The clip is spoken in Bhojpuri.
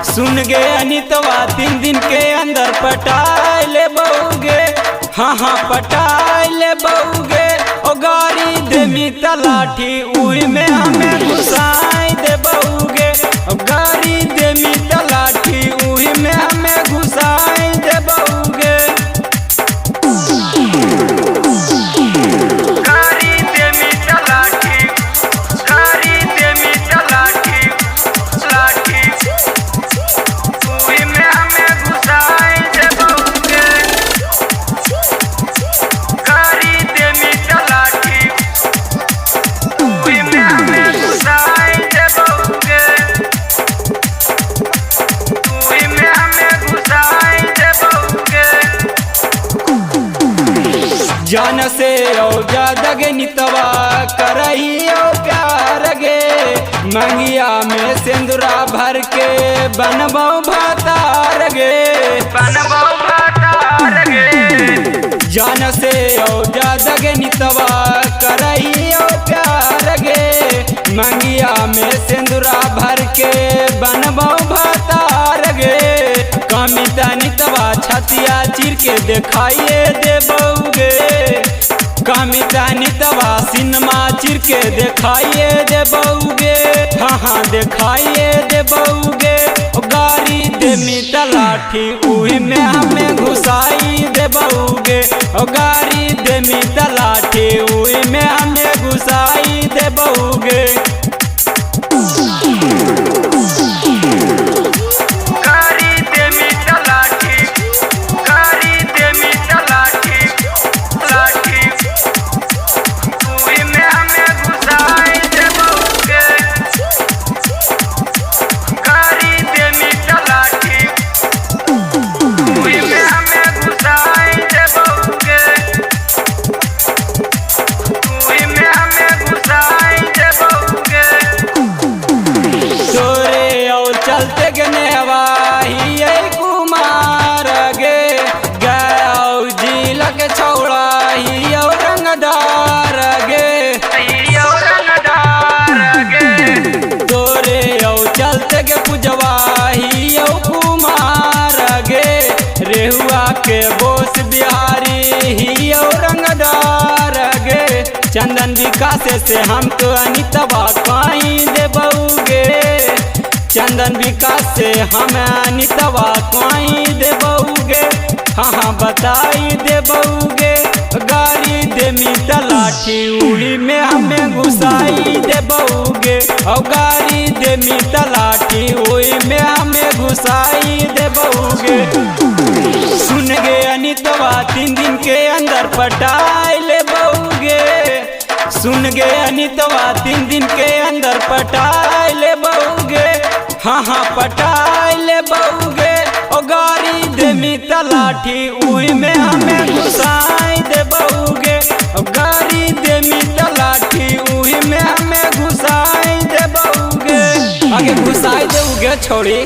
सुन गे अनितवा 3 दिन के अंदर पटाए ले बउगे। हाँ हाँ पटाए ले बउगे। ओ गाड़ी दे मी तलाठी उही में हमें घुसाए दे बउगे। ओ गाड़ी दे मी तलाठी उही में हमें घुसाए दे बउगे। जान से ओ ज्यादा गे नितवा करही ओ प्यार गे। मंगिया में सिंदूरा भर के बनबो भातार गे। बनबो भातार गे। जान से ओ ज्यादा गे नितवा करही ओ प्यार गे। मंगिया में सिंदूरा भर के बनबो भातार गे। कमिता नितवा छतिया चीर के दिखाइए दे बउगे। कमिता नितवा सिनमा चिर के दिखाइए दे बउगे। हाँ हाँ दिखाइए दे बउगे। गाड़ी दे मी तलाठी उही में हमें घुसाई दे बउगे। गाड़ी दे मी तलाठी उही में हमें घुसाई दे बउगे। चलते गने हवाही कुमार गे। गौ जिला के छौड़ा ही रंगदार गे। तोरे चलते गे पुजवा ही कुमार गे। रेहुआ के बोस बिहारी ही रंगदार गे। चंदन विकास से हम तो अनितवा कहीं दे बउगे। चंदन विकास से हम अनितवा कहीं दे बउगे। हाँ हाँ बताई दे बउगे। गाड़ी दे मी तलाठी उही में हमें घुसाई दे बउगे। और गाड़ी दे मी तलाठी उही में हमें घुसाई दे बउगे। सुन गे अनितवा 3 दिन के अंदर पटाए ले बउगे। सुन गे अनितवा 3 दिन के अंदर पटाए ले बउगे। हाँ हाँ पटाए ले बउगे। ओ गाड़ी दे मी तलाठी उही में हमें घुसाई दे बउगे। ओ गाड़ी दे मी तलाठी उही में हमें घुसाई दे बउगे। आगे घुसाई देउगे छोड़ी।